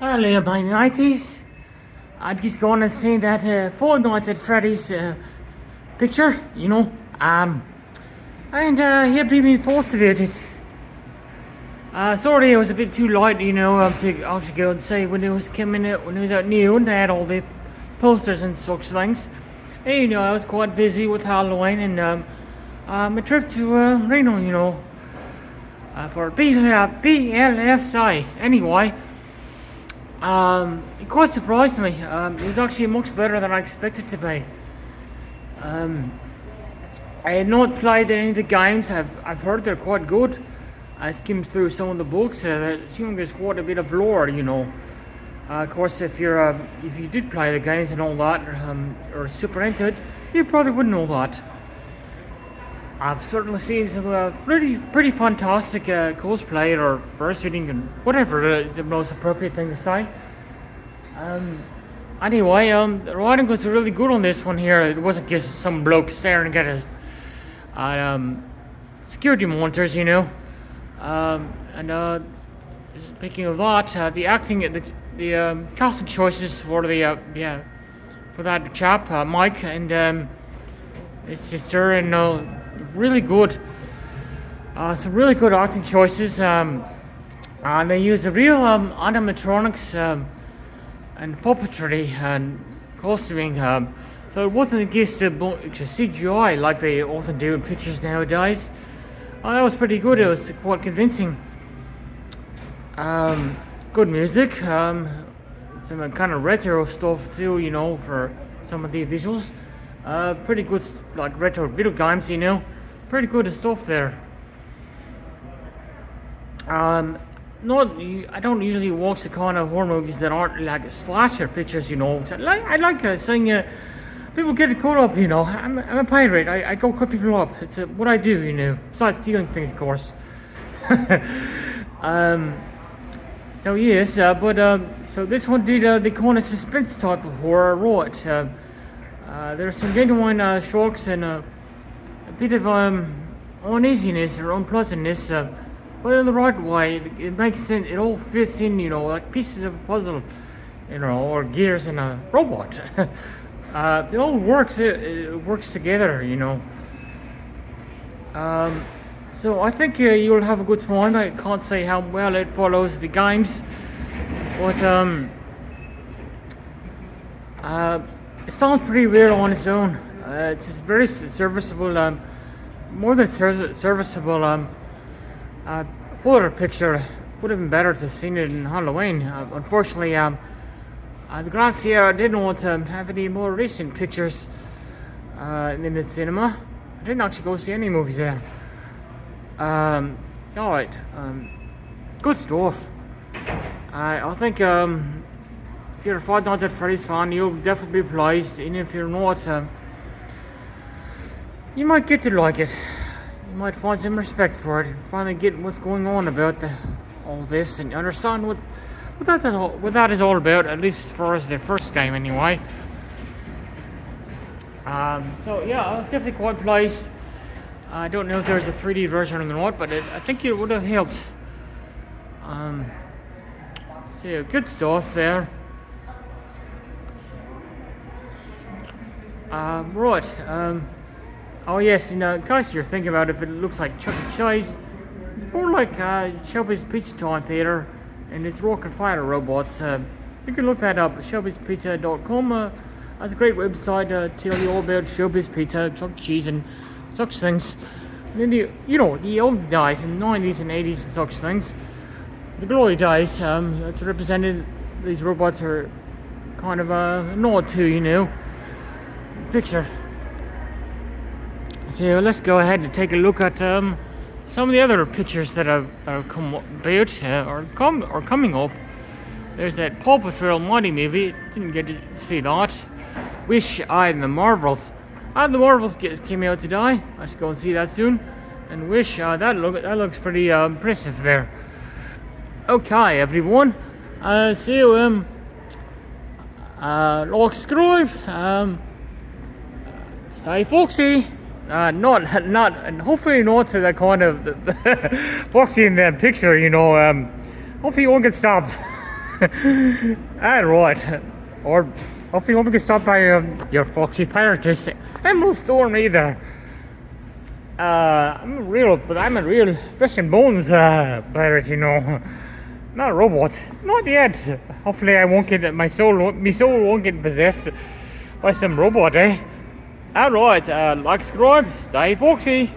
Earlier by 90s, I'd just gone and seen that Four Nights at Freddy's picture, and he had me thoughts about it. Sorry, it was a bit too light, to actually go and say when it was coming out, when it was out new, and they had all the posters and such things. And, I was quite busy with Halloween and my trip to Reno, for BLFSI. Anyway. It quite surprised me. It was actually much better than I expected to be. I had not played any of the games. I've heard they're quite good. I skimmed through some of the books. Assuming there's quite a bit of lore, of course, if you did play the games and all that, or super into it, you probably wouldn't know that. I've certainly seen some pretty fantastic cosplay or verse reading and whatever is the most appropriate thing to say. Anyway, the writing was really good on this one here. It wasn't just some bloke staring at his security monitors, and speaking of that, the acting, the casting choices for for that chap, Mike, and his sister, and really good. Some really good acting choices. And they use a real animatronics and puppetry and costuming. So it wasn't just CGI like they often do in pictures nowadays. That was pretty good. It was quite convincing. Good music. Some kind of retro stuff too, for some of the visuals. Pretty good, like retro video games, Pretty good stuff there. I don't usually watch the kind of horror movies that aren't like slasher pictures, I like seeing people get caught up, I'm a pirate. I go cut people up. It's what I do, Besides stealing things, of course. So yes, so this one did the kind of suspense type of horror, right? There's some genuine shocks and a bit of uneasiness or unpleasantness, but in the right way. It makes sense. It all fits in, like pieces of a puzzle, or gears in a robot. It all works. It works together, So I think you'll have a good time. I can't say how well it follows the games, but it sounds pretty weird on its own. It's just very serviceable, more than serviceable. Horror picture would have been better to have seen it in Halloween. Unfortunately, the Grand Sierra didn't want to have any more recent pictures in the cinema. I didn't actually go see any movies there. Alright, good stuff. I think if you're a Five Nights at Freddy's fan, you'll definitely be pleased, and if you're not, you might get to like it. You might find some respect for it, finally get what's going on about all this, and understand what that is all about, at least as far as the first game anyway. So yeah, I was definitely quite pleased. I don't know if there's a 3D version or not, but I think it would have helped. So yeah, good stuff there. Right. Oh yes, in case you're thinking about if it looks like Chuck E. Cheese, it's more like Shelby's Pizza Time Theater, and it's rocket fire robots. You can look that up. Shelby'sPizza.com. That's a great website to tell you all about Shelby's Pizza, Chuck E. Cheese, and such things. And then the old days in the 90s and 80s and such things, the glory days, that's represented. These robots are kind of a nod to, picture. So let's go ahead and take a look at some of the other pictures that have come about or coming up. There's that Paw Patrol Mighty movie. Didn't get to see that. Wish I and the Marvels. The Marvels came out today. I should go and see that soon. And Wish that looks pretty impressive there. Okay, everyone. So like, subscribe. Stay foxy. Not, and hopefully not to the kind of foxy in the picture. Hopefully you won't get stopped. Alright. Or hopefully we can stop by your Foxy Pirate this emerald storm either. I'm a real flesh and bones pirate, you know. Not a robot. Not yet. Hopefully I won't get my soul won't get possessed by some robot, eh? Alright, like, subscribe, stay foxy.